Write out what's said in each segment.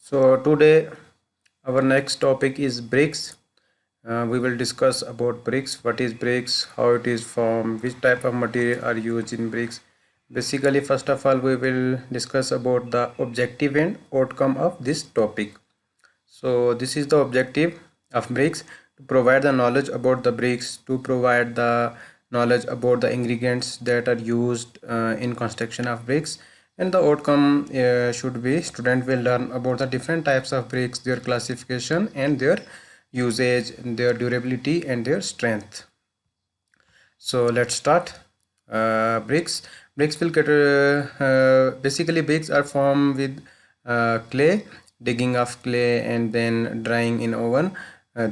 So today our next topic is bricks. We will discuss about bricks, what is bricks, how it is formed, which type of material are used in bricks. Basically, first of all, we will discuss about the objective and outcome of this topic. So this is the objective of bricks: to provide the knowledge about the bricks, to provide the knowledge about the ingredients that are used in construction of bricks, and the outcome should be student will learn about the different types of bricks, their classification and their usage, their durability and their strength. So let's start. Bricks will get basically bricks are formed with clay, digging of clay and then drying in oven.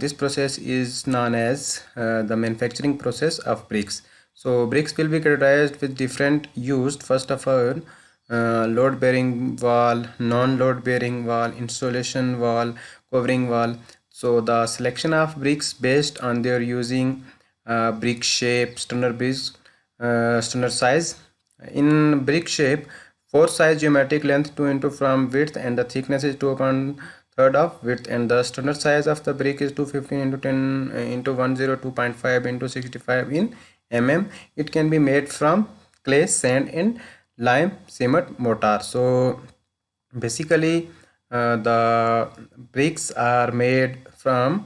This process is known as the manufacturing process of bricks. So bricks will be categorized with different used. First of all, load bearing wall, non-load bearing wall, insulation wall, covering wall. So the selection of bricks based on their using brick shape, standard size. In brick shape, 4 size geometric length 2 into from width, and the thickness is 2/3 of width, and the standard size of the brick is 215 into 10 into 102.5 into 65 in mm. It can be made from clay, sand and lime cement mortar. So basically the bricks are made from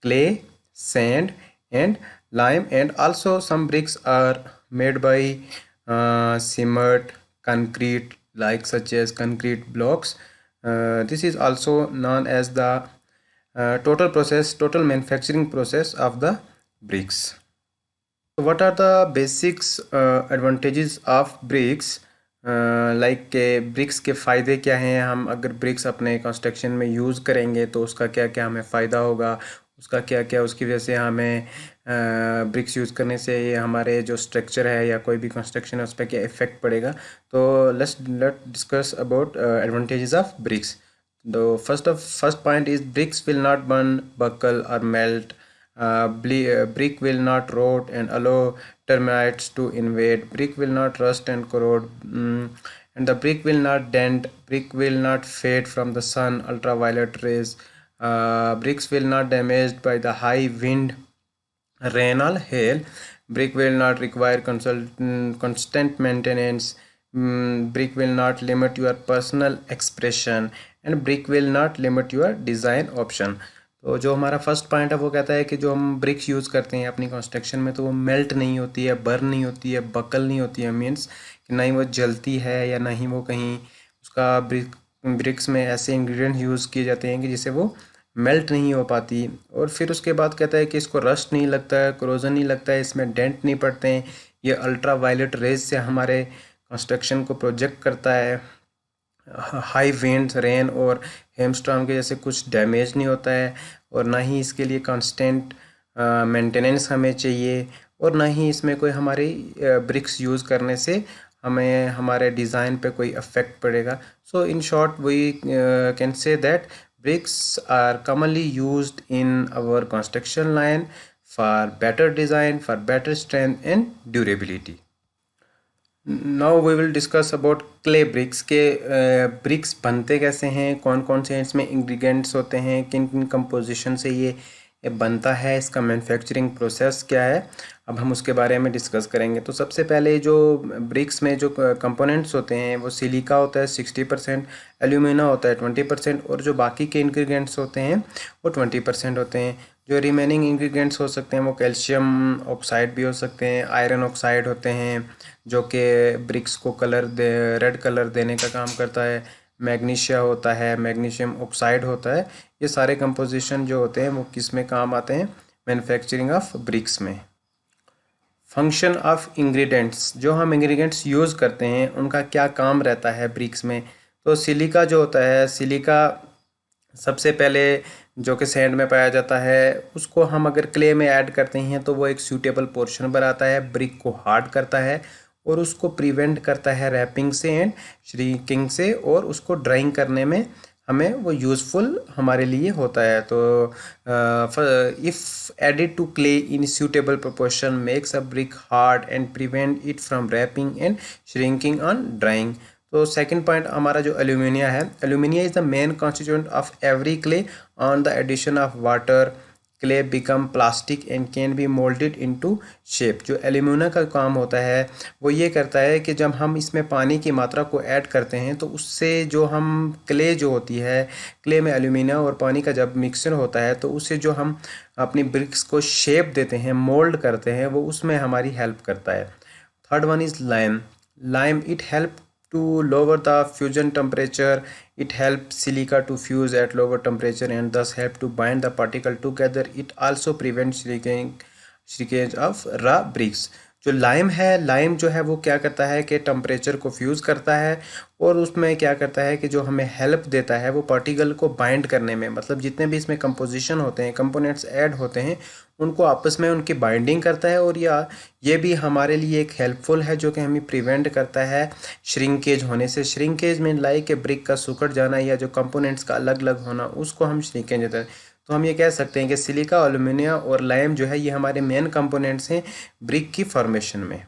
clay, sand and lime, and also some bricks are made by cement, concrete, like such as concrete blocks. This is also known as the total manufacturing process of the bricks. So what are the basics advantages of bricks? Like के BRICS के फ़ायदे क्या हैं, हम अगर BRICS अपने construction में use करेंगे तो उसका क्या क्या हमें फ़ायदा होगा, उसका क्या क्या उसकी वजह से हमें ब्रिक्स यूज़ करने से हमारे जो स्ट्रक्चर है या कोई भी कंस्ट्रक्शन है उस पर क्या इफ़ेक्ट पड़ेगा. तो let discuss about advantages of bricks. The first point is bricks will not burn, buckle or melt. Brick will not rot and allow termites to invade. Brick will not rust and corrode. And the brick will not dent. Brick will not fade from the sun, ultraviolet rays. Bricks will not damaged by the high wind, rain or hail. Brick will not require constant maintenance. Brick will not limit your personal expression, and brick will not limit your design option. तो जो हमारा first point है वो कहता है कि जो हम ब्रिक्स यूज़ करते हैं अपनी कंस्ट्रक्शन में तो वो मेल्ट नहीं होती है, बर्न नहीं होती है, बकल नहीं होती है. मीन्स कि ना ही वो जलती है या ना ही वो कहीं उसका ब्रिक्स में ऐसे इंग्रेडिएंट यूज़ किए जाते हैं कि जिससे वो मेल्ट नहीं हो पाती. और फिर उसके बाद कहता है कि इसको रस्ट नहीं लगता है, क्रोजन नहीं लगता है, इसमें डेंट नहीं पड़ते हैं, ये अल्ट्रा वायलेट रेज से हमारे कंस्ट्रक्शन को प्रोजेक्ट करता है. हाई विंड्स, रेन और हेमस्टॉर्म के जैसे कुछ डैमेज नहीं होता है, और ना ही इसके लिए कांस्टेंट मेंटेनेंस हमें चाहिए, और ना ही इसमें कोई हमारी ब्रिक्स यूज़ करने से हमें हमारे डिज़ाइन पे कोई अफेक्ट पड़ेगा. So in short we can say that bricks are commonly used in our construction line for better design, for better strength and durability. Now we will discuss about clay bricks के bricks बनते कैसे हैं, कौन कौन से इसमें ingredients होते हैं, किन किन composition से ये बनता है, इसका मैन्युफैक्चरिंग प्रोसेस क्या है, अब हम उसके बारे में डिस्कस करेंगे. तो सबसे पहले जो ब्रिक्स में जो कंपोनेंट्स होते हैं वो सिलिका होता है 60%, एल्यूमिना होता है 20%, और जो बाकी के इंग्रेडिएंट्स होते हैं वो 20% होते हैं. जो रिमेनिंग इंग्रेडिएंट्स हो सकते हैं वो कैल्शियम ऑक्साइड भी हो सकते हैं, आयरन ऑक्साइड होते हैं जो कि ब्रिक्स को रेड कलर देने का काम करता है, मैग्नीशिया होता है, मैग्नीशियम ऑक्साइड होता है. ये सारे कंपोजिशन जो होते हैं वो किस में काम आते हैं, मैन्युफैक्चरिंग ऑफ ब्रिक्स में. फंक्शन ऑफ इंग्रेडिएंट्स, जो हम इंग्रेडिएंट्स यूज़ करते हैं उनका क्या काम रहता है ब्रिक्स में. तो सिलिका जो होता है, सिलिका सबसे पहले जो कि सैंड में पाया जाता है, उसको हम अगर क्ले में ऐड करते हैं तो वो एक सूटेबल पोर्शन बनाता है, ब्रिक को हार्ड करता है और उसको प्रिवेंट करता है रैपिंग से एंड श्रिंकिंग से, और उसको ड्राइंग करने में हमें वो यूज़फुल हमारे लिए होता है. तो if added to clay in suitable proportion makes a brick hard and prevent it from warping and shrinking on drying. तो सेकंड पॉइंट हमारा जो एल्यूमिनिया है, alumina is the main constituent of every clay. On the addition of water clay become plastic and can be moulded into shape. जो alumina का काम होता है वो ये करता है कि जब हम इसमें पानी की मात्रा को ऐड करते हैं तो उससे जो हम क्ले जो होती है, क्ले में एल्यूमिनिया और पानी का जब मिक्सचर होता है तो उससे जो हम अपनी ब्रिक्स को शेप देते हैं, मोल्ड करते हैं, वो उसमें हमारी हेल्प करता है। Third one is lime. Lime, it help to lower the fusion temperature. It helps silica to fuse at lower temperature and thus help to bind the particle together. It also prevents shrinkage of raw bricks. जो lime है, lime जो है वो क्या करता है कि temperature को फ्यूज़ करता है और उसमें क्या करता है कि जो हमें हेल्प देता है वो पार्टिकल को बाइंड करने में, मतलब जितने भी इसमें कंपोजिशन होते हैं, कंपोनेंट्स ऐड होते हैं, उनको आपस में उनकी बाइंडिंग करता है। और ये भी हमारे लिए एक हेल्पफुल है जो कि हमें प्रिवेंट करता है श्रिंकेज होने से। श्रिंकेज में लाइक के ब्रिक का सुकड़ जाना या जो कंपोनेंट्स का अलग अलग होना, उसको हम श्रिंकेज देते हैं। तो हम ये कह सकते हैं कि सिलिका, एल्यूमिनिया और लाइम जो है ये हमारे मेन कंपोनेंट्स हैं ब्रिक की फॉर्मेशन में।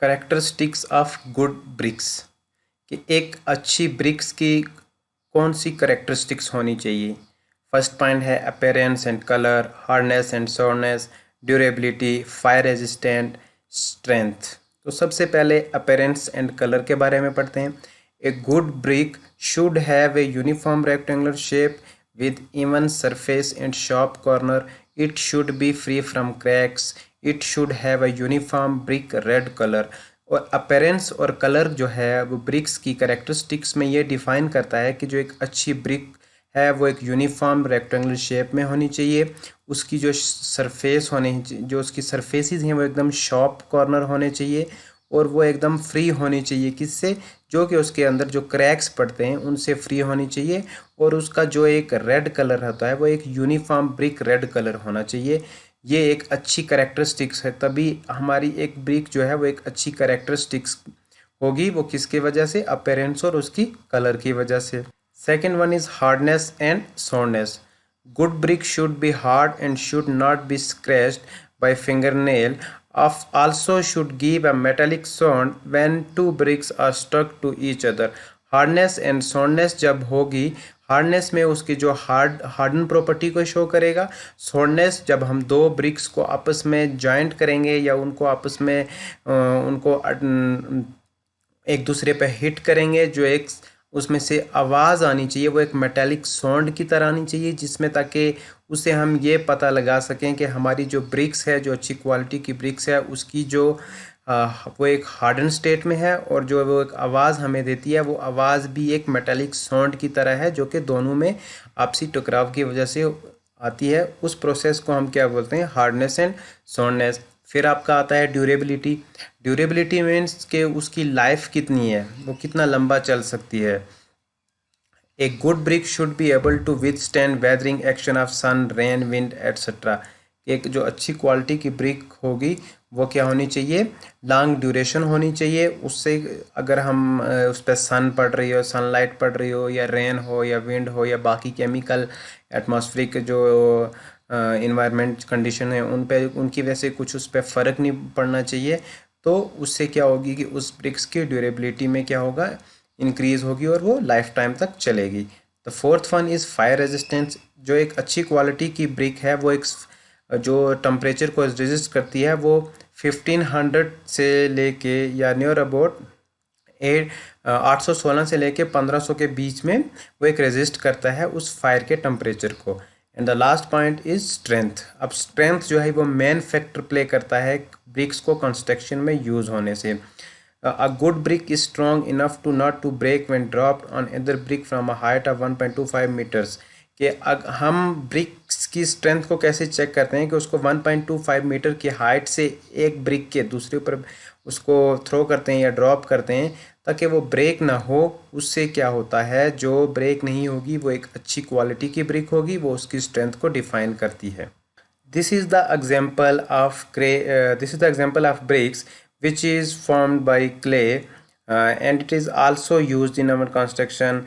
कैरेक्टरिस्टिक्स ऑफ गुड ब्रिक्स, कि एक अच्छी ब्रिक्स की कौन सी कैरेक्टरिस्टिक्स होनी चाहिए। फर्स्ट पॉइंट है appearance and colour, hardness and softness, durability, fire resistant, strength. तो सबसे पहले अपीयरेंस एंड कलर के बारे में पढ़ते हैं। ए good brick should have a uniform rectangular shape with even surface and sharp corner. It should be free from cracks. It should have a uniform brick red color. और appearance और colour जो है वो ब्रिक्स की characteristics में ये define करता है कि जो एक अच्छी ब्रिक है वो एक यूनिफॉर्म रेक्टेंगुलर शेप में होनी चाहिए। उसकी जो सरफेस होने, जो उसकी सरफेसेस हैं वो एकदम शार्प कॉर्नर होने चाहिए और वो एकदम फ्री होनी चाहिए किससे, जो कि उसके अंदर जो क्रैक्स पड़ते हैं उनसे फ्री होनी चाहिए। और उसका जो एक रेड कलर होता है वो एक यूनिफॉर्म ब्रिक रेड कलर होना चाहिए। ये एक अच्छी कैरेक्टरिस्टिक्स है, तभी हमारी एक ब्रिक जो है वो एक अच्छी कैरेक्टरिस्टिक्स होगी। वो किसकी वजह से, अपीयरेंस और उसकी कलर की वजह से। Second one is hardness and softness. Good brick should be hard and should not be scratched by fingernail of also should give a metallic sound when two bricks are stuck to each other. Hardness and softness जब होगी, hardness में उसकी जो harden property को show करेगा, softness जब हम दो ब्रिक्स को आपस में जॉइंट करेंगे या उनको आपस में उनको एक दूसरे पे हिट करेंगे, जो एक उसमें से आवाज़ आनी चाहिए वो एक मेटालिक साउंड की तरह आनी चाहिए, जिसमें ताकि उससे हम ये पता लगा सकें कि हमारी जो ब्रिक्स है, जो अच्छी क्वालिटी की ब्रिक्स है, उसकी जो वो एक हार्डन स्टेट में है और जो वो एक आवाज़ हमें देती है वो आवाज़ भी एक मेटालिक साउंड की तरह है, जो कि दोनों में आपसी टकराव की वजह से आती है। उस प्रोसेस को हम क्या बोलते हैं, हार्डनेस एंड सॉफ्टनेस। फिर आपका आता है ड्यूरेबिलिटी। ड्यूरेबिलिटी मीन्स कि उसकी लाइफ कितनी है, वो कितना लंबा चल सकती है। A good brick should be able to withstand weathering action of sun, rain, wind etcetera. एक जो अच्छी क्वालिटी की ब्रिक होगी वो क्या होनी चाहिए, लॉन्ग ड्यूरेशन होनी चाहिए। उससे अगर हम उस पर सन पड़ रही हो, सनलाइट पड़ रही हो, या रेन हो, या विंड हो, या बाकी केमिकल एटमॉस्फेरिक जो इन्वायरमेंट कंडीशन है उन पे, उनकी वजह से कुछ उस पर फ़र्क नहीं पड़ना चाहिए। तो उससे क्या होगी कि उस ब्रिक्स की ड्यूरेबिलिटी में क्या होगा, इंक्रीज़ होगी और वो लाइफ टाइम तक चलेगी। The fourth one is fire resistance. जो एक अच्छी क्वालिटी की ब्रिक है वो एक जो टेम्परेचर को रेजिस्ट करती है वो 1500 से लेके या नियर अबाउट 816 से लेके 1500 के बीच में वो एक रेजिस्ट करता है उस फायर के टेम्परेचर को। And the last point is strength. अब स्ट्रेंथ जो है वो मेन फैक्टर प्ले करता है ब्रिक्स को कंस्ट्रक्शन में यूज़ होने से। A good brick is strong enough to not to break when dropped on either brick from a height of 1.25 meters। कि हम ब्रिक्स की स्ट्रेंथ को कैसे चेक करते हैं कि उसको 1.25 मीटर की हाइट से एक ब्रिक के दूसरे ऊपर उसको थ्रो करते हैं या ड्रॉप करते हैं ताकि वो ब्रेक ना हो। उससे क्या होता है, जो ब्रेक नहीं होगी वो एक अच्छी क्वालिटी की ब्रिक होगी, वो उसकी स्ट्रेंथ को डिफाइन करती है। This is the example of BRICS which is formed by clay and it is also used in our construction।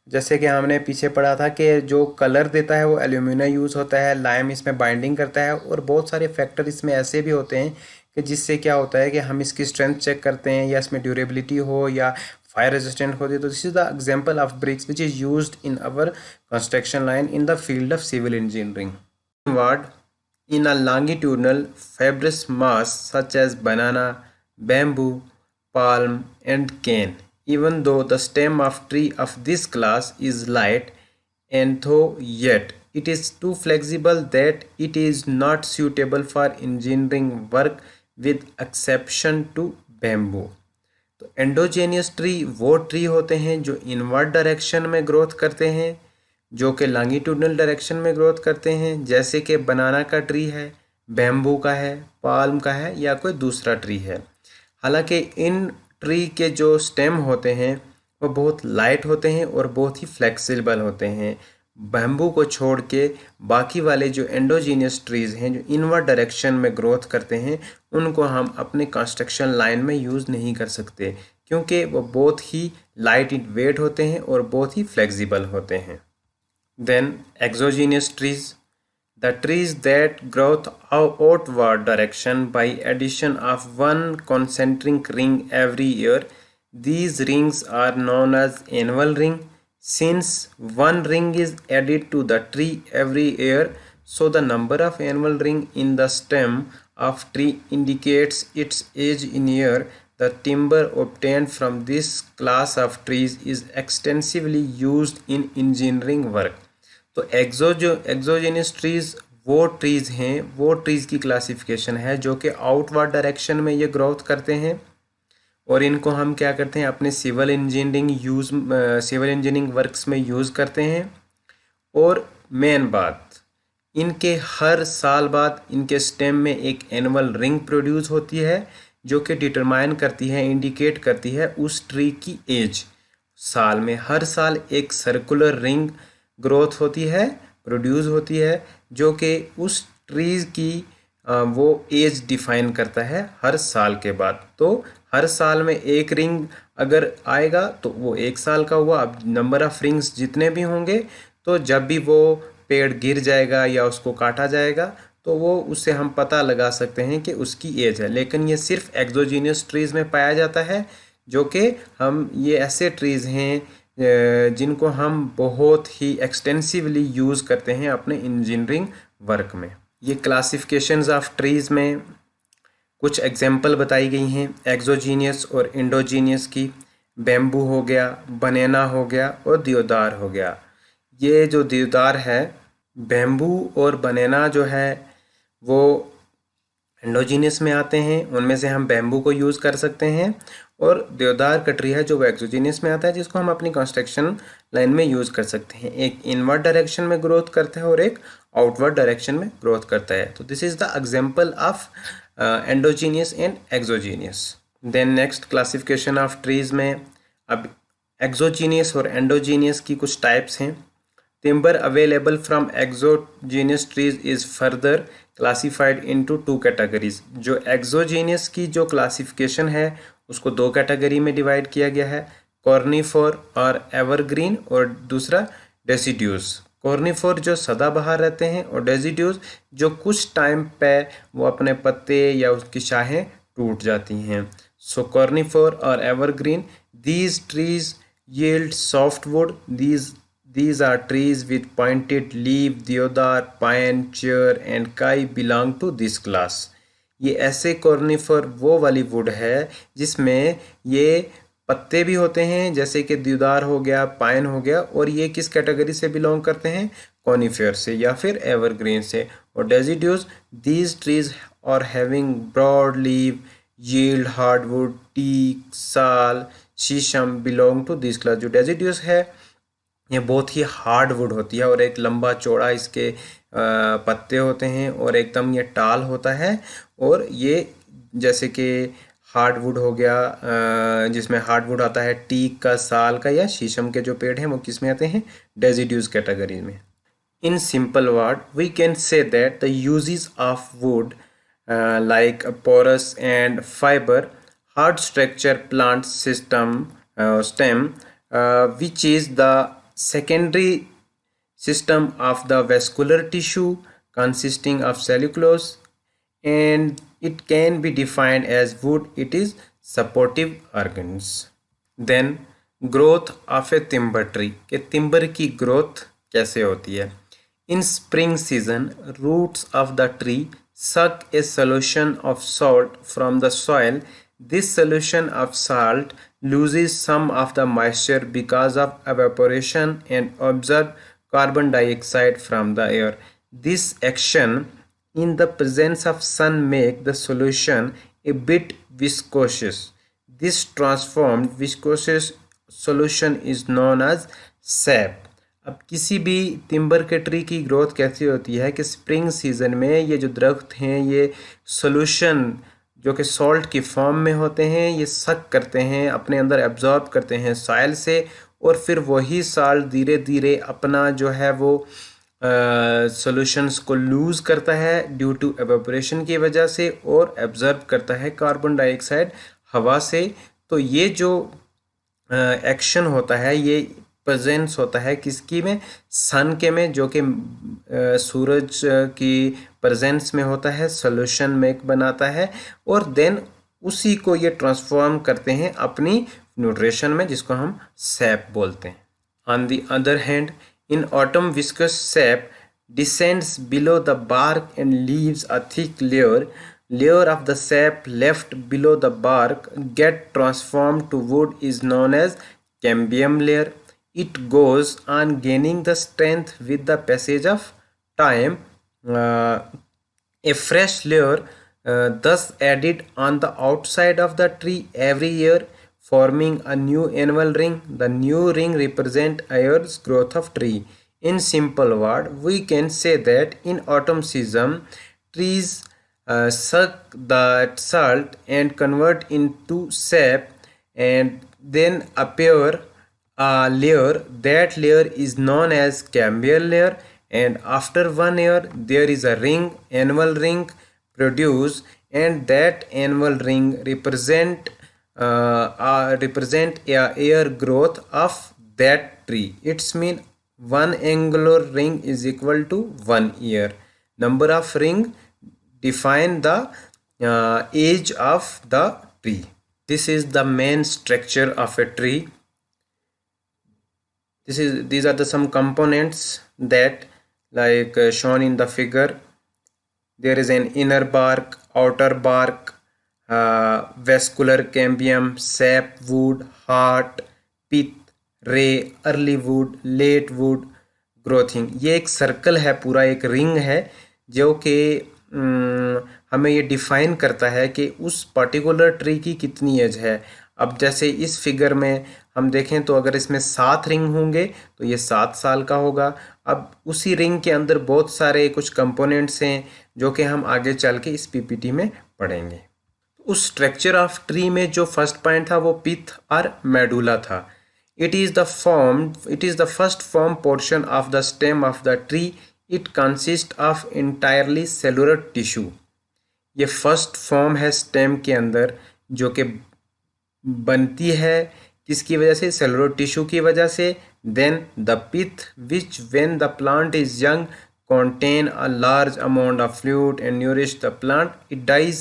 जैसे कि हमने पीछे पढ़ा था कि जो कलर देता है वो एल्यूमिनियम यूज़ होता है, लाइम इसमें बाइंडिंग करता है और बहुत सारे फैक्टर इसमें ऐसे भी होते हैं कि जिससे क्या होता है कि हम इसकी स्ट्रेंथ चेक करते हैं या इसमें ड्यूरेबिलिटी हो या फायर रेजिस्टेंट होती है। तो this is the example of bricks which is used in our construction line in the field of civil engineering. Word in a longitudinal fibrous mass such as banana, bamboo, palm, and cane. Even though the stem of tree of this class is light, and though yet it is too flexible that it is not suitable for engineering work with exception to bamboo. तो एंडोजेनियस tree वो tree होते हैं जो inward direction में growth करते हैं, जो कि लॉन्गिट्यूडनल डायरेक्शन में ग्रोथ करते हैं, जैसे कि बनाना का ट्री है, बैम्बू का है, पाल्म का है या कोई दूसरा ट्री है। हालांकि इन ट्री के जो स्टेम होते हैं वो बहुत लाइट होते हैं और बहुत ही फ्लेक्सिबल होते हैं। बैम्बू को छोड़ के बाकी वाले जो एंडोजीनियस ट्रीज़ हैं जो इनवर्ड डायरेक्शन में ग्रोथ करते हैं उनको हम अपने कंस्ट्रक्शन लाइन में यूज़ नहीं कर सकते, क्योंकि वो बहुत ही लाइट इन वेट होते हैं और बहुत ही फ्लेक्सिबल होते हैं। Then exogenous trees, the trees that grow outward direction by addition of one concentric ring every year. These rings are known as annual ring. Since one ring is added to the tree every year, so the number of annual ring in the stem of tree indicates its age in year. The timber obtained from this class of trees is extensively used in engineering work. तो एक्सोजेनियस trees वो trees हैं, वो trees की classification है जो कि outward direction में ये ग्रोथ करते हैं और इनको हम क्या करते हैं अपने सिविल इंजीनियरिंग वर्क्स में यूज़ करते हैं। और मेन बात, इनके हर साल बाद इनके स्टेम में एक एनुअल रिंग प्रोड्यूस होती है जो कि डिटरमाइन करती है, इंडिकेट करती है उस ट्री की एज। साल में हर साल एक सर्कुलर रिंग ग्रोथ होती है, प्रोड्यूस होती है, जो कि उस ट्रीज़ की वो एज डिफाइन करता है हर साल के बाद। तो हर साल में एक रिंग अगर आएगा तो वो एक साल का हुआ। अब नंबर ऑफ रिंग्स जितने भी होंगे तो जब भी वो पेड़ गिर जाएगा या उसको काटा जाएगा तो वो उससे हम पता लगा सकते हैं कि उसकी एज है। लेकिन ये सिर्फ एक्सोजीनियस ट्रीज़ में पाया जाता है, जो कि हम ये ऐसे ट्रीज़ हैं जिनको हम बहुत ही एक्सटेंसिवली यूज़ करते हैं अपने इंजीनियरिंग वर्क में। ये क्लासिफिकेशंस ऑफ ट्रीज़ में कुछ एग्जांपल बताई गई हैं एक्सोजीनियस और इंडोजीनियस की। बैम्बू हो गया, बनेना हो गया और देवदार हो गया। ये जो देवदार है, बैम्बू और बनेना जो है वो एंडोजीनियस में आते हैं, उनमें से हम बैम्बू को यूज़ कर सकते हैं। और देवदार का ट्री है जो वो एक्सोजीनियस में आता है, जिसको हम अपनी कंस्ट्रक्शन लाइन में यूज़ कर सकते हैं। एक इनवर्ड डायरेक्शन में ग्रोथ करता है और एक आउटवर्ड डायरेक्शन में ग्रोथ करता है। तो this is the example of endogenous and exogenous. Then next classification of trees में अब एक्सोजीनियस और एंडोजीनियस की कुछ टाइप्स हैं। Timber available from exogenous trees is further classified into two categories. जो एक्सोजीनियस की जो क्लासिफिकेशन है उसको दो कैटेगरी में डिवाइड किया गया है, कॉर्निफोर और एवरग्रीन, और दूसरा डेसिड्यूज। कॉर्निफोर जो सदाबहार रहते हैं और डेसिड्यूज जो कुछ टाइम पे वो अपने पत्ते या उसकी शाखें टूट जाती हैं। सो कॉर्निफोर और evergreen, these trees yield softwood. These are trees with pointed leaf. Deodar, pine, chair and kai belong to this class. ये ऐसे कॉर्निफर वो वाली वुड है जिसमें ये पत्ते भी होते हैं, जैसे कि देवदार हो गया, पाइन हो गया, और ये किस कैटेगरी से बिलोंग करते हैं, कॉनिफेयर से या फिर एवरग्रीन से। और deciduous, these trees are having broad leave, yield hardwood, teak, sal, sheesham belong to this class. जो डेसिड्यूज है ये बहुत ही हार्ड वुड होती है और एक लंबा चौड़ा इसके पत्ते होते हैं और एकदम ये टाल होता है। और ये जैसे कि हार्डवुड हो गया, जिसमें हार्डवुड आता है टीक का, साल का या शीशम के जो पेड़ हैं वो किस में आते हैं, डेसिड्यूज कैटेगरी में। In simple word we can say that the uses of wood like a porous and fiber hard structure plant system stem, which is the secondary system of the vascular tissue consisting of cellulose, and it can be defined as wood. It is supportive organs. Then growth of a timber tree, के timber की growth कैसे होती है। In spring season roots of the tree suck a solution of salt from the soil. This solution of salt loses some of the moisture because of evaporation and absorb carbon dioxide from the air. This action in the presence of sun make the solution a bit viscous. This transformed viscous solution is known as sap. अब किसी भी timber के tree की growth कैसी होती है कि spring season में ये जो दरख्त हैं ये सोल्यूशन जो कि सॉल्ट की फॉर्म में होते हैं ये सक करते हैं, अपने अंदर एब्जॉर्ब करते हैं सॉइल से, और फिर वही सॉल्ट धीरे धीरे अपना जो है वो सॉल्यूशंस को लूज़ करता है ड्यू टू एवेपोरेशन की वजह से, और एब्जॉर्ब करता है कार्बन डाइऑक्साइड हवा से। तो ये जो एक्शन होता है ये प्रेजेंस होता है किसकी में, सन के में, जो कि सूरज की प्रेजेंस में होता है, सोल्यूशन मेक बनाता है, और देन उसी को ये ट्रांसफॉर्म करते हैं अपनी न्यूट्रिशन में, जिसको हम सैप बोलते हैं। On the other hand in autumn viscous SAP descends below the bark and leaves a thick layer of the sap left below the bark get transformed to wood is known as cambium layer. It goes on gaining the strength with the passage of time. A fresh layer thus added on the outside of the tree every year, forming a new annual ring. The new ring represents a year's growth of tree. In simple word, we can say that in autumn season, trees suck that salt and convert into sap, and then appear a layer. That layer is known as cambium layer, and after 1 year there is a ring, annual ring produced, and that annual ring represent a year growth of that tree. It's mean one angular ring is equal to 1 year. Number of ring define the age of the tree. This is the main structure of a tree. These are the some components that like shown in the figure. There is an inner bark, outer bark, vascular cambium, sap wood, heart, pith, रे, early would, late would, ग्रोथिंग। ये एक circle है, पूरा एक ring है जो कि हमें ये डिफाइन करता है कि उस पर्टिकुलर ट्री की कितनी एज है। अब जैसे इस फिगर में हम देखें तो अगर इसमें 7 रिंग होंगे तो ये 7 साल का होगा। अब उसी रिंग के अंदर बहुत सारे कुछ कंपोनेंट्स हैं जो कि हम आगे चल के इस पीपीटी में पढ़ेंगे। उस स्ट्रक्चर ऑफ ट्री में जो फर्स्ट पॉइंट था वो पिथ और मेडुला था। It is the first form portion of the stem of the tree. It consists of entirely cellular tissue. ये फर्स्ट फॉर्म है स्टेम के अंदर जो कि बनती है किसकी वजह से, सेलुलर टिश्यू की वजह से। Then the pith which when the plant is young contain a large amount of fluid and nourish the plant. It dies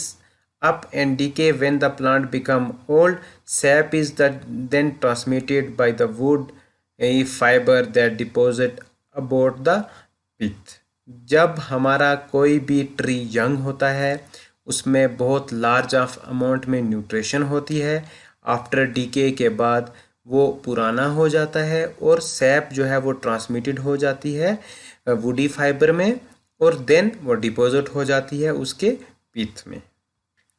up and decay when the plant become old. Sap is then transmitted by the wood a fiber that deposit about the pith. जब हमारा कोई भी tree young होता है उसमें बहुत large of amount में nutrition होती है। आफ्टर डीके के बाद वो पुराना हो जाता है और सैप जो है वो ट्रांसमिटेड हो जाती है वुडी फाइबर में, और देन वो डिपॉजिट हो जाती है उसके पिथ में।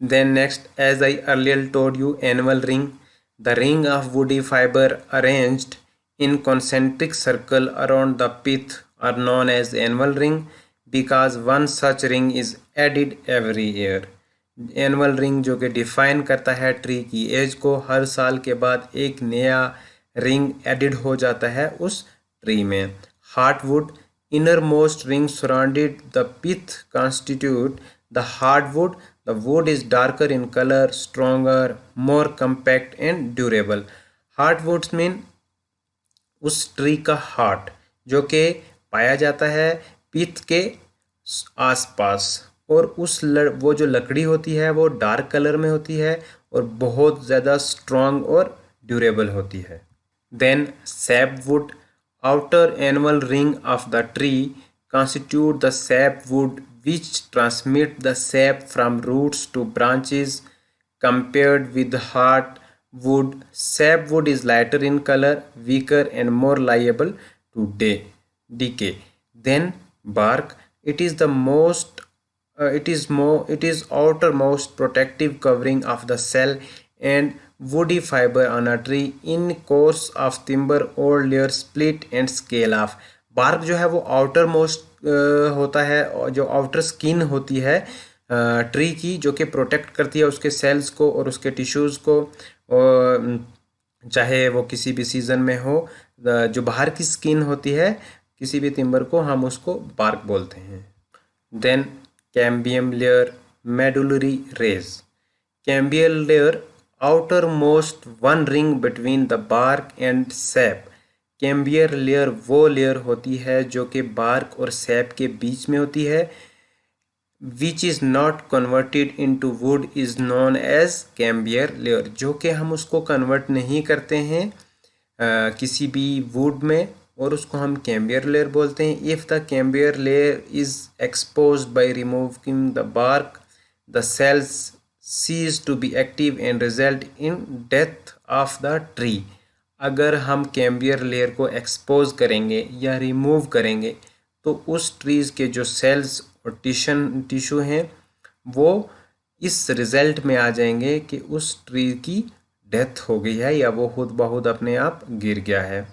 Then next, as I earlier told you, annual ring, the ring of woody fibre arranged in concentric circle around the pith are known as annual ring because one such ring is added every year. Annual ring जो कि define करता है tree की as को, हर साल के बाद एक नया रिंग एडिड हो जाता है उस ट्री में। Heartwood, innermost ring surrounded the pith constitute the hardwood. The wood is darker in color, stronger, more compact and durable. Hardwoods mean उस ट्री का हार्ट जो कि पाया जाता है पिथ के आसपास, और वो जो लकड़ी होती है वो डार्क कलर में होती है और बहुत ज़्यादा स्ट्रॉन्ग और ड्यूरेबल होती है। Then sapwood, outer annual ring of the tree constitute the sapwood which transmit the sap from roots to branches. Compared with hardwood, sapwood is lighter in color, weaker and more liable to decay than bark. It is the most it is outermost protective covering of the cell and woody fiber on a tree. In course of timber, old layer split and scale off. Bark जो है वो outer most होता है, और जो outer skin होती है tree की, जो कि प्रोटेक्ट करती है उसके सेल्स को और उसके टिश्यूज़ को, और चाहे वो किसी भी सीज़न में हो। जो बाहर की स्किन होती है किसी भी टिम्बर को, हम उसको बार्क बोलते हैं। Then cambium layer, medullary rays. Cambium layer, outer most one ring between the bark and sap. Cambium layer वो लेयर होती है जो कि बार्क और सैप के बीच में होती है। Which is not converted into wood is known as cambium layer. जो कि हम उसको कन्वर्ट नहीं करते हैं किसी भी वुड में, और उसको हम कैम्बियर लेयर बोलते हैं। If the cambium layer is exposed by removing the bark, the cells cease to be active and result in death of the tree. अगर हम कैम्बियर लेयर को एक्सपोज करेंगे या रिमूव करेंगे तो उस ट्रीज़ के जो सेल्स और टिश्यू हैं वो इस रिज़ल्ट में आ जाएंगे कि उस ट्री की डेथ हो गई है या वो खुद ब खुद अपने आप गिर गया है।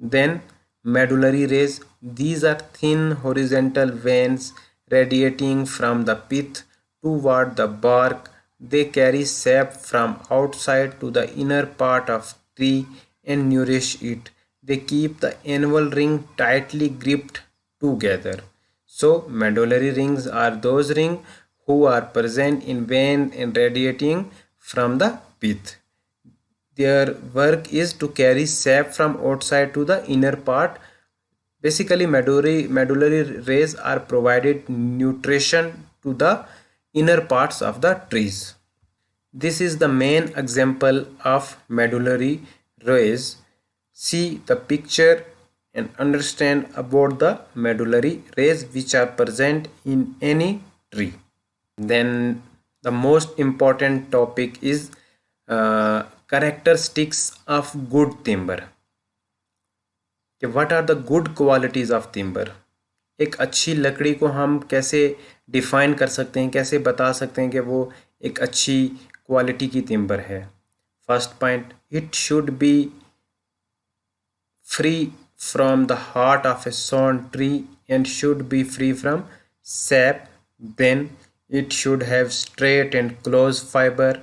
Then medullary rays, these are thin horizontal veins radiating from the pith toward the bark. They carry sap from outside to the inner part of tree and nourish it. They keep the annual ring tightly gripped together. So medullary rings are those rings who are present in vein and radiating from the pith. Their work is to carry sap from outside to the inner part. Basically, medullary rays are provided nutrition to the inner parts of the trees. This is the main example of medullary rays. See the picture and understand about the medullary rays which are present in any tree. Then the most important topic is characteristics of good timber. What are the good qualities of timber? एक अच्छी लकड़ी को हम कैसे define कर सकते हैं, कैसे बता सकते हैं कि वो एक अच्छी क्वालिटी की टिम्बर है। First point, it should be free from the heart of a sawn tree and should be free from sap. Then it should have straight and close fibre.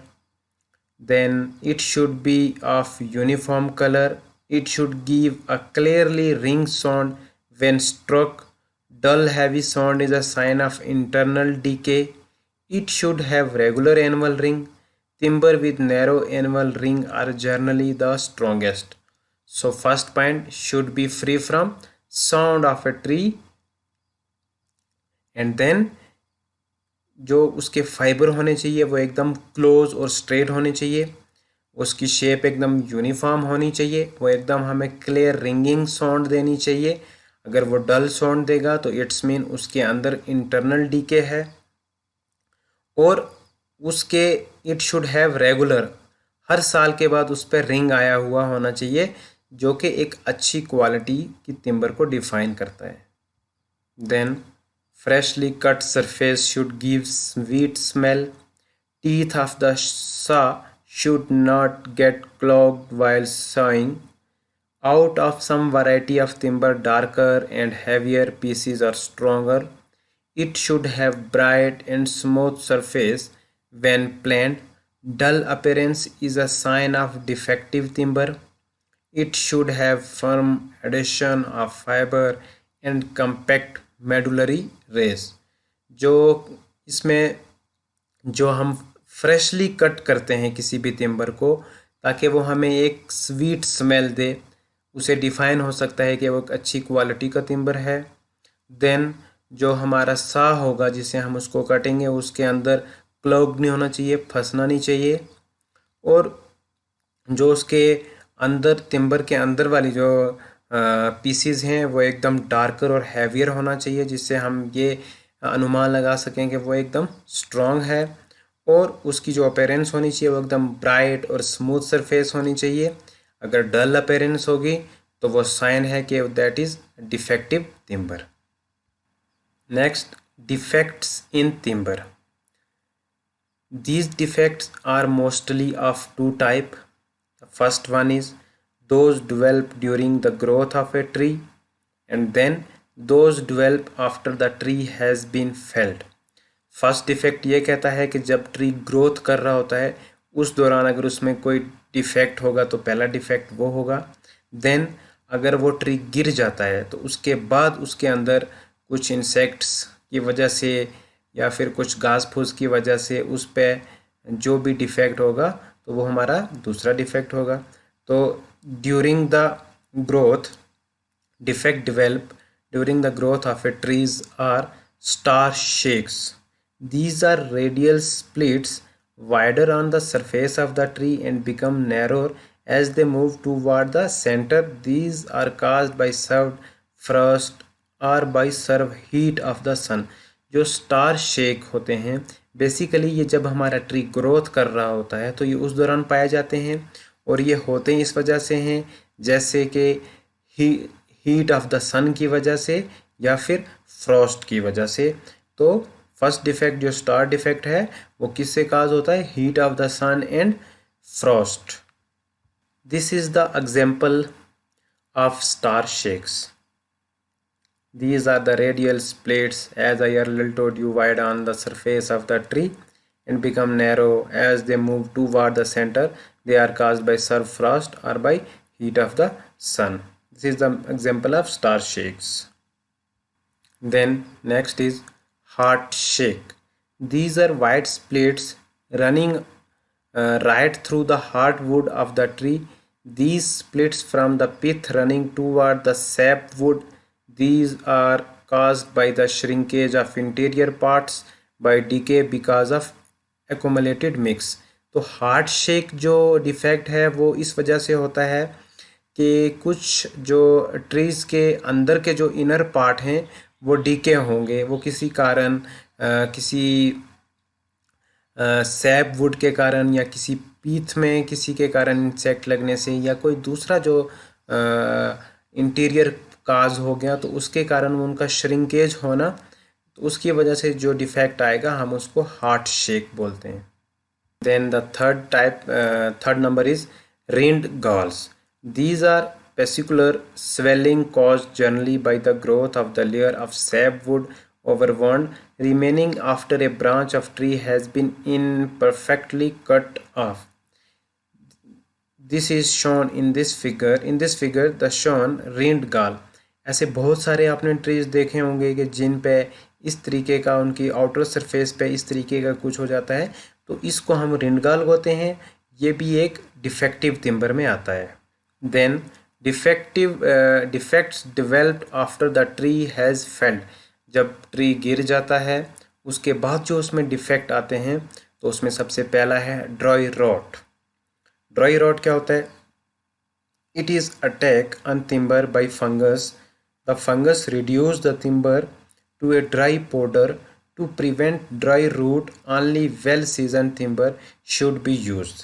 Then it should be of uniform colour. It should give a clearly ring sound when stroke. Dull heavy sound is a sign of internal decay. It should have regular annual ring. Timber with narrow annual ring are generally the strongest. So first point, should be free from sound of a tree. And then जो उसके fibre होने चाहिए वो एकदम close और straight होने चाहिए। उसकी शेप एकदम यूनिफॉर्म होनी चाहिए। वो एकदम हमें क्लियर रिंगिंग साउंड देनी चाहिए। अगर वो डल साउंड देगा तो इट्स मीन उसके अंदर इंटरनल डीके है। और उसके इट शुड हैव रेगुलर, हर साल के बाद उस पर रिंग आया हुआ होना चाहिए, जो कि एक अच्छी क्वालिटी की टिम्बर को डिफाइन करता है। Then freshly cut surface should give sweet smell. Teeth of the saw should not get clogged while sawing. Out of some variety of timber, darker and heavier pieces are stronger. It should have bright and smooth surface when planed. Dull appearance is a sign of defective timber. It should have firm adhesion of fiber and compact medullary rays. जो इसमें जो हम freshly cut करते हैं किसी भी timber को ताकि वो हमें एक स्वीट स्मेल दे, उसे डिफ़ाइन हो सकता है कि वो एक अच्छी क्वालिटी का टिम्बर है। देन जो हमारा सा होगा जिसे हम उसको कटेंगे उसके अंदर क्लॉग नहीं होना चाहिए, फंसना नहीं चाहिए। और जो उसके अंदर टिम्बर के अंदर वाली जो पीसीज हैं वो एकदम डार्कर और हैवियर होना चाहिए, जिससे हम ये अनुमान लगा सकें कि वो एकदम स्ट्रॉन्ग है। और उसकी जो अपीयरेंस होनी चाहिए वो एकदम ब्राइट और स्मूथ सरफेस होनी चाहिए। अगर डल अपीयरेंस होगी तो वो साइन है कि that is defective timber. Next, defects in timber. These defects are mostly of two types. The first one is those develop during the growth of a tree, and then those develop after the tree has been felled. First defect ये कहता है कि जब tree growth कर रहा होता है उस दौरान अगर उसमें कोई डिफेक्ट होगा तो पहला डिफेक्ट वो होगा। देन अगर वो ट्री गिर जाता है तो उसके बाद उसके अंदर कुछ इंसेक्ट्स की वजह से या फिर कुछ घास फूस की वजह से उस पे जो भी डिफेक्ट होगा तो वो हमारा दूसरा डिफेक्ट होगा। तो during the growth defect develop during the growth of a trees are star shakes. These are radial splits wider on the surface of the tree and become narrower as they move toward the center. These are caused by served frost or by serve heat of the sun. जो star shake होते हैं basically ये जब हमारा tree growth कर रहा होता है तो ये उस दौरान पाए जाते हैं, और ये होते हैं इस वजह से हैं जैसे कि हीट ऑफ द सन की वजह से या फिर फ्रॉस्ट की वजह से। तो फर्स्ट डिफेक्ट जो स्टार डिफेक्ट है वो किससे काज होता है? Heat of the sun and frost. This is the example of star shakes. These are the radial splits, as I earlier told you, wide on the surface of the tree and become narrow as they move toward the center. They are caused by surf frost or by heat of the sun. This is the example of star shakes. Then next is heart shake. These are wide splits running right through the hardwood of the tree. These splits from the pith running toward the sapwood. These are caused by the shrinkage of interior parts by decay because of accumulated mix. तो heart shake जो defect है वो इस वजह से होता है कि कुछ जो ट्रीज़ के अंदर के जो इनर पार्ट हैं वो डीके होंगे, वो किसी कारण किसी सैप वुड के कारण या किसी पीथ में किसी के कारण इंसेक्ट लगने से या कोई दूसरा जो इंटीरियर काज हो गया तो उसके कारण उनका श्रिंकेज होना, तो उसकी वजह से जो डिफेक्ट आएगा हम उसको हार्ट शेक बोलते हैं। Then the third number is rind galls. These are vesicular swelling caused generally by the growth of the layer of sapwood over wound remaining after a branch of tree has been imperfectly cut off. This is shown in this figure. In this figure, the shown rind gall. ऐसे बहुत सारे आपने trees देखे होंगे कि जिन पे इस तरीके का उनकी आउटर सरफेस पे इस तरीके का कुछ हो जाता है, तो इसको हम रिंडगाल बोलते हैं। ये भी एक डिफेक्टिव टिम्बर में आता है। Then defects developed after the tree has felled. जब ट्री गिर जाता है उसके बाद जो उसमें डिफेक्ट आते हैं तो उसमें सबसे पहला है ड्राई रॉट. ड्राई रॉट क्या होता है? It is attack on timber by fungus. The fungus reduce the timber to a dry powder. To prevent dry root, only well-seasoned timber should be used.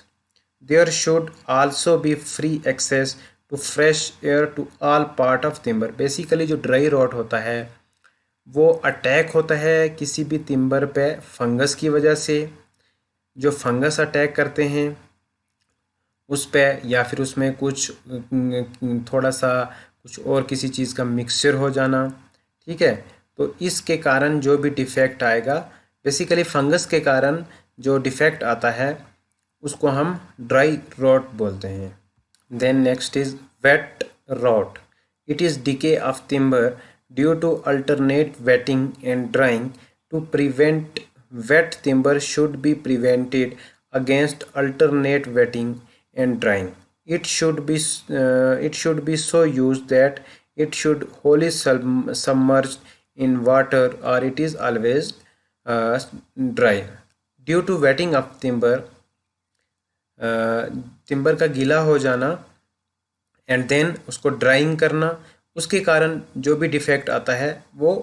There should also be free access to fresh air to all part of timber. Basically जो dry rot होता है वो attack होता है किसी भी timber पे fungus की वजह से. जो फंगस अटैक करते हैं उस पे या फिर उसमें कुछ थोड़ा सा कुछ और किसी चीज़ का मिक्सचर हो जाना, ठीक है, तो इसके कारण जो भी डिफेक्ट आएगा, बेसिकली फंगस के कारण जो डिफेक्ट आता है उसको हम ड्राई रॉट बोलते हैं. Then next is wet rot. It is decay of timber due to alternate wetting and drying. To prevent wet timber should be prevented against alternate wetting and drying. It should be so used that it should wholly submerged in water or it is always dry. Due to wetting of timber, timber का गीला हो जाना and then उसको drawing करना, उसके कारण जो भी डिफेक्ट आता है वो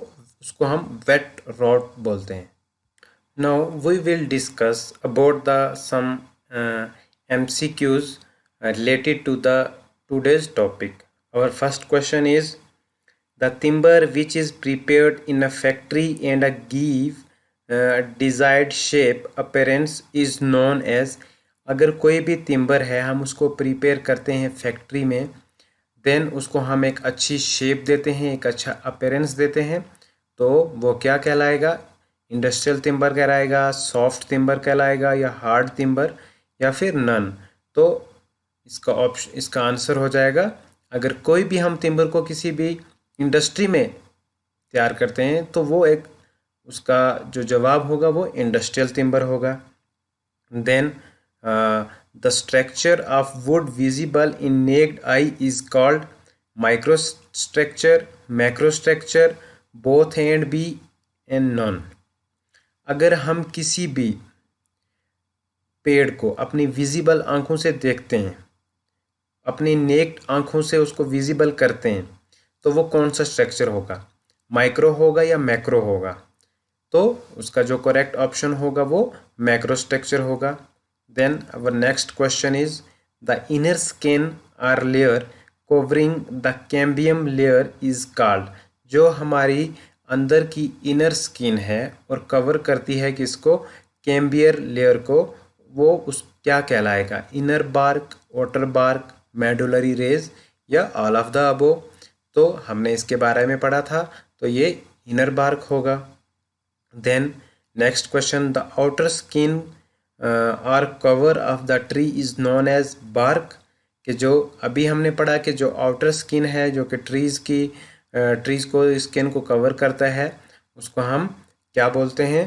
उसको हम वेट रॉट बोलते हैं. Now we will discuss about the some MCQs related to the today's topic. Our first question is the timber which is prepared in a factory and a give desired shape appearance is known as. अगर कोई भी timber है हम उसको prepare करते हैं factory में, then उसको हम एक अच्छी शेप देते हैं, एक अच्छा अपीयरेंस देते हैं, तो वो क्या कहलाएगा? इंडस्ट्रियल टिम्बर कहलाएगा, सॉफ्ट टिम्बर कहलाएगा, या हार्ड टिम्बर, या फिर नन. तो इसका आंसर हो जाएगा, अगर कोई भी हम टिम्बर को किसी भी इंडस्ट्री में तैयार करते हैं तो वो एक उसका जो जवाब होगा वो इंडस्ट्रियल टिम्बर होगा. Then the structure of wood visible in naked eye is called microstructure, macrostructure, both and be and none. अगर हम किसी भी पेड़ को अपनी विजिबल आंखों से देखते हैं, अपनी नेक्ड आंखों से उसको विजिबल करते हैं, तो वो कौन सा स्ट्रक्चर होगा? माइक्रो होगा या मैक्रो होगा? तो उसका जो करेक्ट ऑप्शन होगा वो मैक्रो स्ट्रक्चर होगा. Then our next question is the inner skin or layer covering the cambium layer is called. जो हमारी अंदर की इनर स्किन है और कवर करती है किसको? कैम्बियर लेयर को, वो उस क्या कहलाएगा? Inner bark, outer bark, medullary rays, या ऑल ऑफ द अबो? तो हमने इसके बारे में पढ़ा था, तो ये इनर बार्क होगा. Then next question, the outer skin और cover of the tree is known as bark. कि जो अभी हमने पढ़ा कि जो आउटर स्किन है जो कि ट्रीज़ को स्किन को कवर करता है, उसको हम क्या बोलते हैं?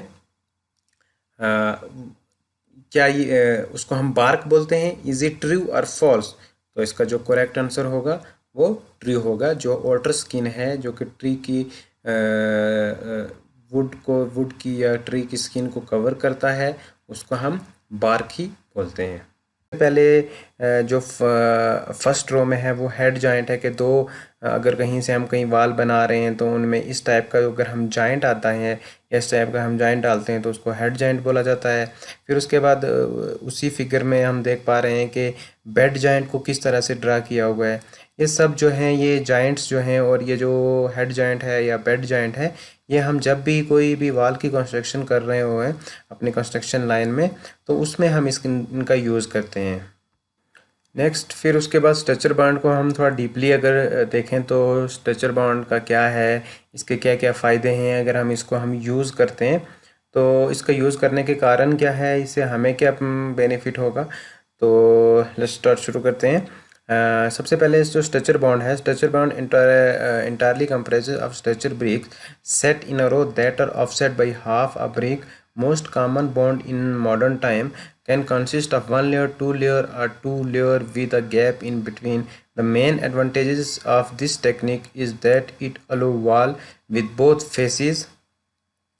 क्या ये उसको हम बार्क बोलते हैं. इज़ इट ट्रू और फॉल्स? तो इसका जो करेक्ट आंसर होगा वो ट्रू होगा. जो आउटर स्किन है जो कि ट्री की वुड की या ट्री की स्किन को कवर करता है, उसको हम बार्क ही बोलते हैं. पहले जो फर्स्ट रो में है वो हेड जॉइंट है कि दो अगर कहीं से हम कहीं वाल बना रहे हैं तो उनमें इस टाइप का अगर हम जॉइंट आता है, इस टाइप का हम जॉइंट डालते हैं तो उसको हेड जॉइंट बोला जाता है. फिर उसके बाद उसी फिगर में हम देख पा रहे हैं कि बेड जॉइंट को किस तरह से ड्रा किया हुआ है. ये सब जो हैं ये जॉइंट्स जो हैं, और ये जो हेड जॉइंट है या बेड जॉइंट है, ये हम जब भी कोई भी वाल की कंस्ट्रक्शन कर रहे हो हैं अपनी कंस्ट्रक्शन लाइन में, तो उसमें हम इनका यूज़ करते हैं. नेक्स्ट फिर उसके बाद स्ट्रक्चर बॉन्ड को हम थोड़ा डीपली अगर देखें तो स्ट्रक्चर बॉन्ड का क्या है, इसके क्या क्या फ़ायदे हैं, अगर हम यूज़ करते हैं तो इसका यूज़ करने के कारण क्या है, इससे हमें क्या बेनिफिट होगा. तो लेट्स स्टार्ट, शुरू करते हैं. सबसे पहले जो स्ट्रक्चर बॉन्ड है, structure bond entirely comprises of structure bricks set in a row that are offset by half a brick. Most common bond in modern time can consist of one layer, two layer, or two layer with a gap in between. The main advantages of this technique is that it allows wall with both faces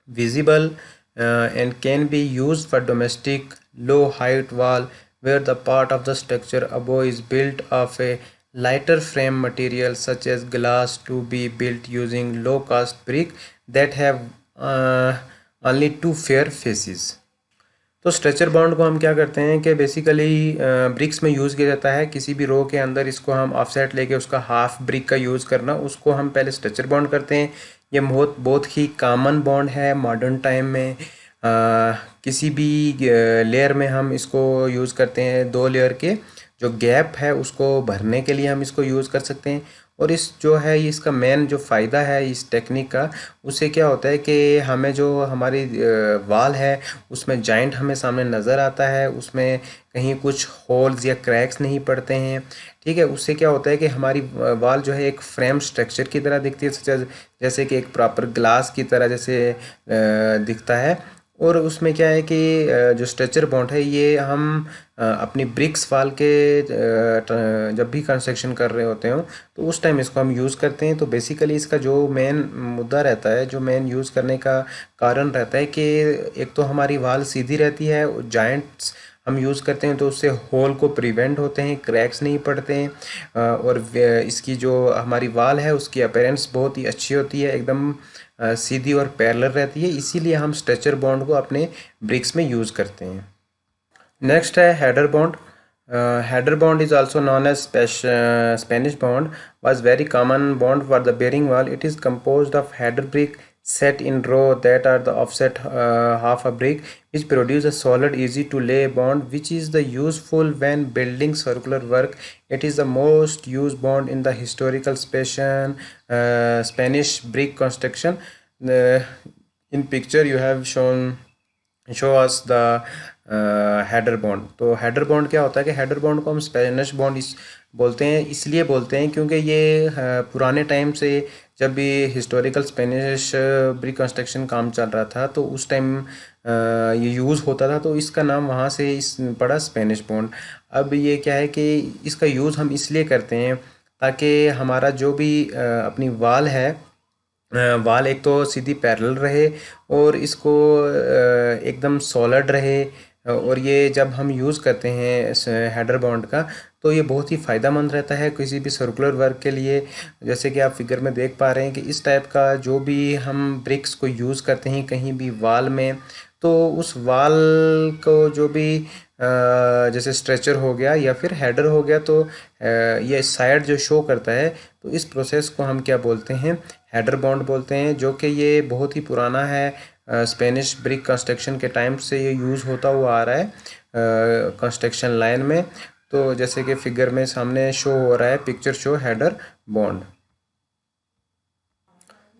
visible and can be used for domestic low height wall where the part of the structure above is built of a lighter frame material such as glass to be built using low cost brick that have only two fair faces. तो stretcher bond को हम क्या करते हैं कि basically BRICS में use किया जाता है. किसी भी रो के अंदर इसको हम ऑफसेट लेके उसका हाफ ब्रिक का यूज़ करना, उसको हम पहले स्ट्रेचर बॉन्ड करते हैं. ये बहुत ही कॉमन बॉन्ड है मॉडर्न टाइम में. किसी भी लेयर में हम इसको यूज़ करते हैं. दो लेयर के जो गैप है उसको भरने के लिए हम इसको यूज़ कर सकते हैं. और इस जो है इसका मेन जो फ़ायदा है इस टेक्निक का, उससे क्या होता है कि हमें जो हमारी वाल है उसमें जॉइंट हमें सामने नज़र आता है, उसमें कहीं कुछ होल्स या क्रैक्स नहीं पड़ते हैं. ठीक है, उससे क्या होता है कि हमारी वाल जो है एक फ्रेम स्ट्रक्चर की तरह दिखती है, जैसे कि एक प्रॉपर ग्लास की तरह जैसे दिखता है. और उसमें क्या है कि जो स्ट्रेचर बॉन्ड है ये हम अपनी ब्रिक्स वाल के जब भी कंस्ट्रक्शन कर रहे होते हो तो उस टाइम इसको हम यूज़ करते हैं. तो बेसिकली इसका जो मेन मुद्दा रहता है, जो मेन यूज़ करने का कारण रहता है कि एक तो हमारी वाल सीधी रहती है, जॉइंट्स हम यूज़ करते हैं तो उससे होल को प्रिवेंट होते हैं, क्रैक्स नहीं पड़ते हैं, और इसकी जो हमारी वाल है उसकी अपीयरेंस बहुत ही अच्छी होती है, एकदम सीधी और पैरेलल रहती है। इसीलिए हम स्ट्रेचर बॉन्ड को अपने ब्रिक्स में यूज़ करते हैं। नेक्स्ट है header bond. Header bond is also known as Spanish bond, was very common bond for the bearing wall. It is composed of header brick set in row that are the offset half a brick, which produce a solid easy to lay bond, which is the useful when building circular work. It is the most used bond in the historical Spanish brick construction. In picture you have show us the header bond. तो header bond क्या होता है कि header bond को हम Spanish bond बोलते हैं, इसलिए बोलते हैं क्योंकि ये पुराने टाइम से जब भी हिस्टोरिकल स्पेनिश ब्रिक कंस्ट्रक्शन काम चल रहा था तो उस टाइम ये यूज़ होता था, तो इसका नाम वहाँ से इस पड़ा स्पेनिश बॉन्ड। अब ये क्या है कि इसका यूज़ हम इसलिए करते हैं ताकि हमारा जो भी अपनी वाल है, वाल एक तो सीधी पैरेलल रहे और इसको एकदम सॉलिड रहे, और ये जब हम यूज़ करते हैं इस हेडर बॉन्ड का तो ये बहुत ही फ़ायदेमंद रहता है किसी भी सर्कुलर वर्क के लिए। जैसे कि आप फिगर में देख पा रहे हैं कि इस टाइप का जो भी हम ब्रिक्स को यूज़ करते हैं कहीं भी वाल में, तो उस वाल को जो भी जैसे स्ट्रेचर हो गया या फिर हेडर हो गया, तो ये साइड जो शो करता है, तो इस प्रोसेस को हम क्या बोलते हैं, हेडर बॉन्ड बोलते हैं, जो कि ये बहुत ही पुराना है। स्पेनिश ब्रिक कंस्ट्रक्शन के टाइम से ये यूज़ होता हुआ आ रहा है कंस्ट्रक्शन लाइन में। तो जैसे कि फिगर में सामने शो हो रहा है, पिक्चर शो हेडर बॉन्ड।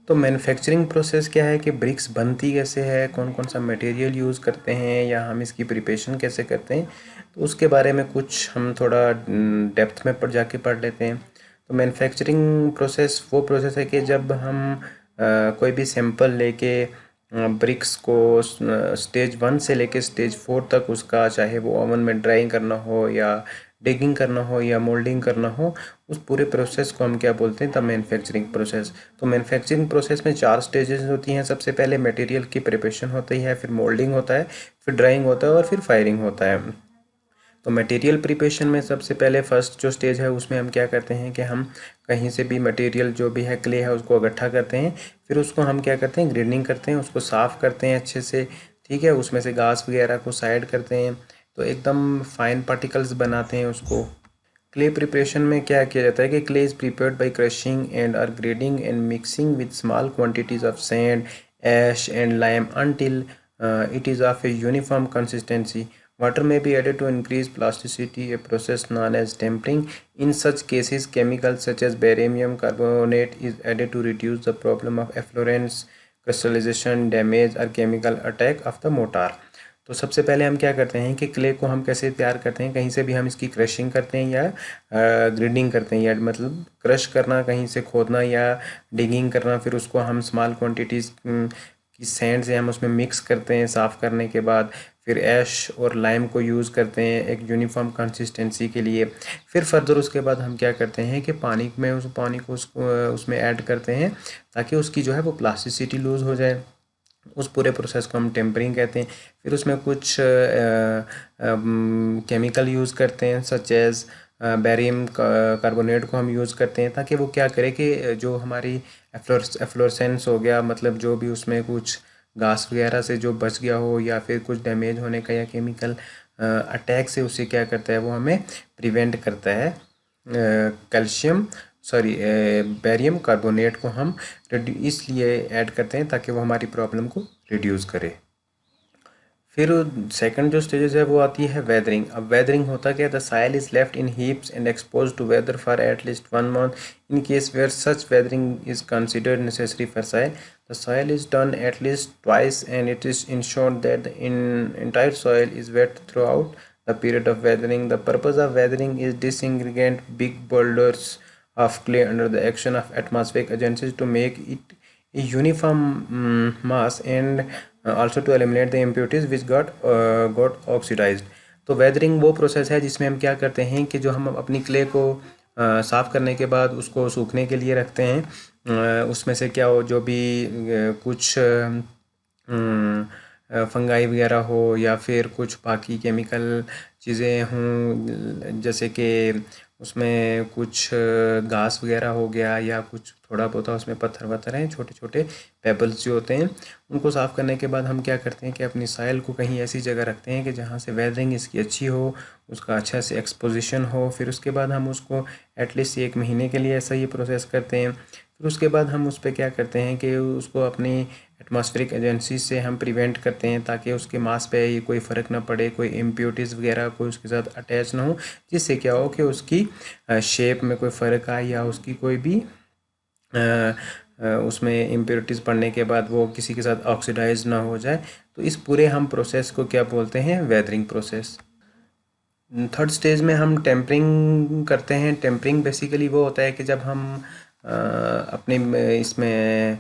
तो मैन्युफैक्चरिंग प्रोसेस क्या है कि ब्रिक्स बनती कैसे है, कौन कौन सा मटेरियल यूज़ करते हैं या हम इसकी प्रिपरेशन कैसे करते हैं, तो उसके बारे में कुछ हम थोड़ा डेप्थ में जाके पढ़ लेते हैं। तो मैन्युफैक्चरिंग प्रोसेस वो प्रोसेस है कि जब हम कोई भी सैंपल लेके ब्रिक्स को स्टेज 1 से लेके स्टेज 4 तक उसका, चाहे वो ओवन में ड्राइंग करना हो या डिगिंग करना हो या मोल्डिंग करना हो, उस पूरे प्रोसेस को हम क्या बोलते हैं, द मैन्युफैक्चरिंग प्रोसेस। तो मैन्युफैक्चरिंग प्रोसेस में 4 स्टेजेस होती हैं। सबसे पहले मटेरियल की प्रिपरेशन होती है, फिर मोल्डिंग होता है, फिर ड्राइंग होता है और फिर फायरिंग होता है। तो मटेरियल प्रिपरेशन में सबसे पहले फर्स्ट जो स्टेज है उसमें हम क्या करते हैं कि हम कहीं से भी मटेरियल जो भी है, क्ले है, उसको इकट्ठा करते हैं, फिर उसको हम क्या करते हैं, ग्रेडिंग करते हैं, उसको साफ़ करते हैं अच्छे से, ठीक है, उसमें से घास वगैरह को साइड करते हैं, तो एकदम फाइन पार्टिकल्स बनाते हैं उसको। क्ले प्रिपरेशन में क्या किया जाता है कि clay is prepared by crushing and are grading and mixing with small quantities of sand, ash and lime until it is of a uniform consistency. Water may be added to increase plasticity, a process known as tempering. In such cases, chemicals such as barium carbonate is added to reduce the problem of efflorescence, crystallization, damage or chemical attack of the mortar. तो सबसे पहले हम क्या करते हैं कि clay को हम कैसे तैयार करते हैं, कहीं से भी हम इसकी क्रशिंग करते हैं या ग्रेडिंग करते हैं, या मतलब क्रश करना, कहीं से खोदना या डिगिंग करना, फिर उसको हम स्मॉल क्वांटिटीज़ की सैंड से हम उसमें मिक्स करते हैं साफ़ करने के बाद, फिर ऐश और लाइम को यूज़ करते हैं एक यूनिफॉर्म कंसिस्टेंसी के लिए। फिर फर्दर उसके बाद हम क्या करते हैं कि पानी में उस पानी को उसमें ऐड करते हैं ताकि उसकी जो है वो प्लास्टिसिटी लूज़ हो जाए। उस पूरे प्रोसेस को हम टेम्परिंग कहते हैं। फिर उसमें कुछ केमिकल यूज़ करते हैं सच एज़ बैरियम कार्बोनेट को हम यूज़ करते हैं ताकि वो क्या करे कि जो हमारी एफ्लोरेसेंस हो गया, मतलब जो भी उसमें कुछ घास वगैरह से जो बच गया हो या फिर कुछ डैमेज होने का या केमिकल अटैक से उसे क्या करता है, वो हमें प्रिवेंट करता है। बैरियम कार्बोनेट को हम इसलिए ऐड करते हैं ताकि वो हमारी प्रॉब्लम को रिड्यूस करे। फिर सेकंड जो स्टेजेस है वो आती है वेदरिंग। अब वेदरिंग होता क्या है, the soil is left in heaps and expose to weather for at least 1 month in case where such weathering is considered necessary for soil. The soil is done at least twice and it is ensured that the entire soil is wet throughout the period of weathering. The purpose of weathering is disintegrate big boulders of clay under the action of atmospheric agencies to make it a uniform mass and also to eliminate the impurities which got oxidized. तो weathering वो process है जिसमें हम क्या करते हैं कि जो हम अपनी क्ले को साफ़ करने के बाद उसको सूखने के लिए रखते हैं, उसमें से क्या हो जो भी कुछ फंगाई वगैरह हो या फिर कुछ बाकी केमिकल चीज़ें हों, जैसे कि उसमें कुछ घास वगैरह हो गया या कुछ थोड़ा बहुत उसमें पत्थर वत्थर हैं, छोटे छोटे पेबल्स जो होते हैं, उनको साफ़ करने के बाद हम क्या करते हैं कि अपनी सॉइल को कहीं ऐसी जगह रखते हैं कि जहाँ से वेदरिंग इसकी अच्छी हो, उसका अच्छा से एक्सपोजिशन हो। फिर उसके बाद हम उसको एटलीस्ट 1 महीने के लिए ऐसा ही प्रोसेस करते हैं। फिर उसके बाद हम उस पर क्या करते हैं कि उसको अपनी एटमॉस्फेरिक एजेंसी से हम प्रिवेंट करते हैं ताकि उसके मास पे ये कोई फ़र्क ना पड़े, कोई इम्प्योरिटीज़ वगैरह कोई उसके साथ अटैच ना हो, जिससे क्या हो कि उसकी शेप में कोई फ़र्क आए या उसकी कोई भी उसमें इम्प्योरिटीज़ पड़ने के बाद वो किसी के साथ ऑक्सीडाइज ना हो जाए। तो इस पूरे हम प्रोसेस को क्या बोलते हैं? Weathering process. थर्ड स्टेज में हम टेम्परिंग करते हैं। टेम्परिंग बेसिकली वो होता है कि जब हम अपने इसमें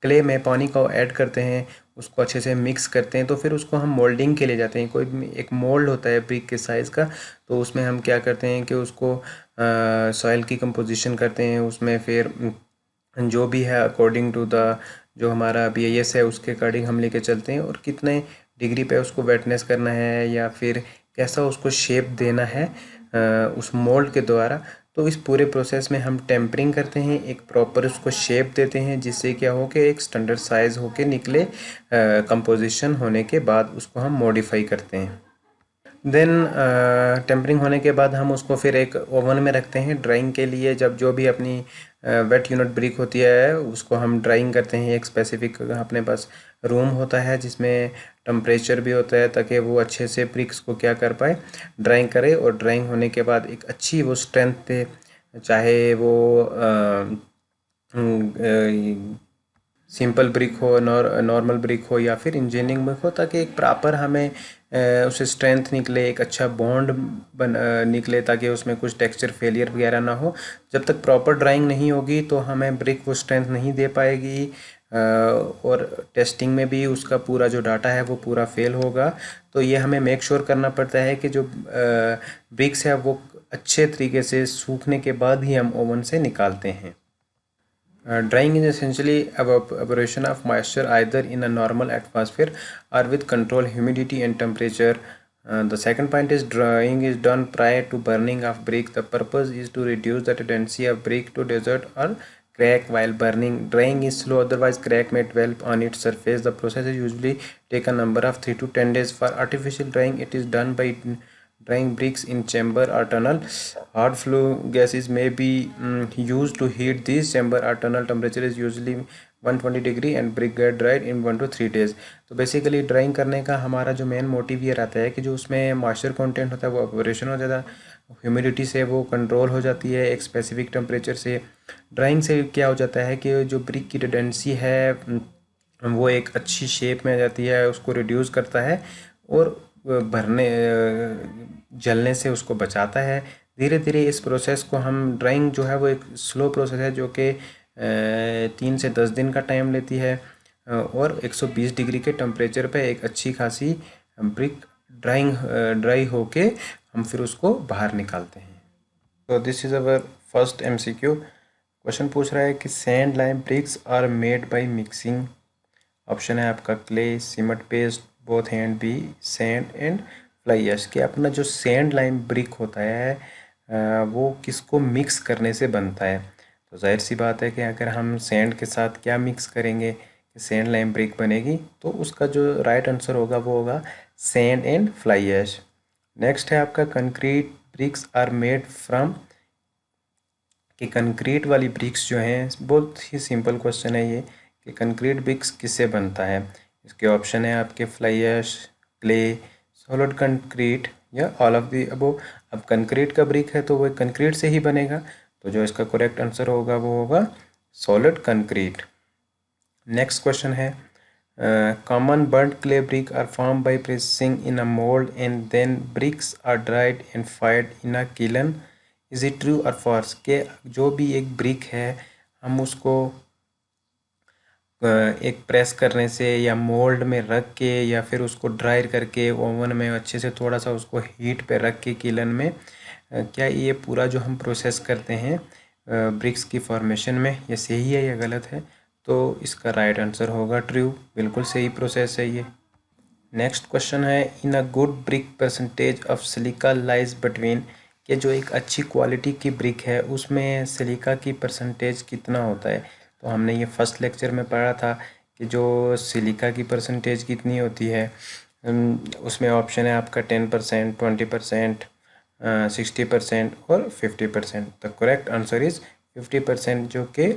क्ले में पानी को ऐड करते हैं, उसको अच्छे से मिक्स करते हैं, तो फिर उसको हम मोल्डिंग के लिए जाते हैं। कोई एक मोल्ड होता है ब्रिक के साइज़ का, तो उसमें हम क्या करते हैं कि उसको सॉइल की कंपोजिशन करते हैं, उसमें फिर जो भी है अकॉर्डिंग टू द जो हमारा BIS है उसके अकॉर्डिंग हम लेके चलते हैं, और कितने डिग्री पे उसको वेटनेस करना है या फिर कैसा उसको शेप देना है उस मोल्ड के द्वारा। तो इस पूरे प्रोसेस में हम टेम्परिंग करते हैं, एक प्रॉपर उसको शेप देते हैं, जिससे क्या हो कि एक स्टैंडर्ड साइज़ होके निकले। कंपोजिशन होने के बाद उसको हम मॉडिफाई करते हैं। देन टेम्परिंग होने के बाद हम उसको फिर एक ओवन में रखते हैं ड्राइंग के लिए। जब जो भी अपनी वेट यूनिट ब्रिक होती है उसको हम ड्राइंग करते हैं। एक स्पेसिफिक अपने पास रूम होता है जिसमें टेम्परेचर भी होता है, ताकि वो अच्छे से ब्रिक्स को क्या कर पाए, ड्राइंग करे, और ड्राइंग होने के बाद एक अच्छी वो स्ट्रेंथ दे, चाहे वो सिंपल ब्रिक हो, नॉर्मल ब्रिक हो या फिर इंजीनियरिंग ब्रिक हो, ताकि एक प्रॉपर हमें उसे स्ट्रेंथ निकले, एक अच्छा बॉन्ड निकले, ताकि उसमें कुछ टेक्सचर फेलियर वगैरह ना हो। जब तक प्रॉपर ड्राइंग नहीं होगी तो हमें ब्रिक वो स्ट्रेंथ नहीं दे पाएगी, और टेस्टिंग में भी उसका पूरा जो डाटा है वो पूरा फेल होगा। तो ये हमें मेक श्योर करना पड़ता है कि जो ब्रिक्स है वो अच्छे तरीके से सूखने के बाद ही हम ओवन से निकालते हैं। Drying is essentially evaporation of moisture either in a normal atmosphere or with controlled humidity and temperature. The second point is drying is done prior to burning of brick. The purpose is to reduce the tendency of brick to desert or crack while burning. Drying is slow, otherwise crack may develop on its surface. The process is usually take a number of 3 to 10 days. For artificial drying, it is done by drying bricks in chamber or tunnel. Hard flue gases may be used to heat these chamber or tunnel. Temperature is usually 120 degree and brick get dried in 1 to 3 days। तो basically drying करने का हमारा जो main motive ये रहता है कि जो उसमें मॉइस्चर कंटेंट होता है वो ऑपरेशन हो जाता है, ह्यूमिडिटी से वो कंट्रोल हो जाती है, एक स्पेसिफिक टेम्परेचर से। ड्राइंग से क्या हो जाता है कि जो ब्रिक की टेंडेंसी है वो एक अच्छी शेप में आ जाती है, उसको रिड्यूस करता है और भरने जलने से उसको बचाता है। धीरे धीरे इस प्रोसेस को हम ड्राइंग जो है वो एक स्लो प्रोसेस है जो कि 3 से 10 दिन का टाइम लेती है, और 120 डिग्री के टेम्परेचर पे एक अच्छी खासी ब्रिक ड्राई होके हम फिर उसको बाहर निकालते हैं। तो this is our first MCQ। Question पूछ रहा है कि sand lime bricks are made by mixing. Option है आपका clay, cement paste, both and B, sand and fly ash. कि अपना जो सैंड लाइम ब्रिक होता है वो किसको मिक्स करने से बनता है। तो जाहिर सी बात है कि अगर हम सैंड के साथ क्या मिक्स करेंगे कि सैंड लाइम ब्रिक बनेगी, तो उसका जो राइट आंसर होगा वो होगा sand and fly ash. Next है आपका concrete bricks are made from. कि कंक्रीट वाली ब्रिक्स जो हैं, बहुत ही सिंपल क्वेश्चन है ये, कि कंक्रीट ब्रिक्स किससे बनता है। इसके ऑप्शन है आपके fly ash, clay, solid concrete या ऑल ऑफ दी अबव। अब कंक्रीट का ब्रिक है तो वो कंक्रीट से ही बनेगा, तो जो इसका करेक्ट आंसर होगा वो होगा सॉलिड कंक्रीट। नेक्स्ट क्वेश्चन है common burned clay brick are form by pressing in a mould and then bricks are dried and fired in a kiln. Is it true और फॉल्स? के जो भी एक brick है हम उसको एक प्रेस करने से या मोल्ड में रख के या फिर उसको ड्राई करके ओवन में अच्छे से थोड़ा सा उसको हीट पे रख के किलन में, क्या ये पूरा जो हम प्रोसेस करते हैं ब्रिक्स की फॉर्मेशन में, ये सही है या गलत है? तो इसका राइट आंसर होगा ट्रू। बिल्कुल सही प्रोसेस है ये। नेक्स्ट क्वेश्चन है, in a good brick percentage of silica lies between, कि जो एक अच्छी क्वालिटी की ब्रिक है उसमें सिलिका की परसेंटेज कितना होता है। तो हमने ये फर्स्ट लेक्चर में पढ़ा था कि जो सिलिका की परसेंटेज कितनी होती है, उसमें ऑप्शन है आपका 10%, 20%, 60% और 50%। द करेक्ट आंसर इज़ 50%, जो कि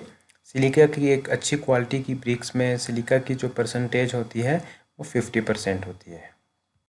सिलिका की एक अच्छी क्वालिटी की ब्रिक्स में सिलिका की जो परसेंटेज होती है वो 50% होती है।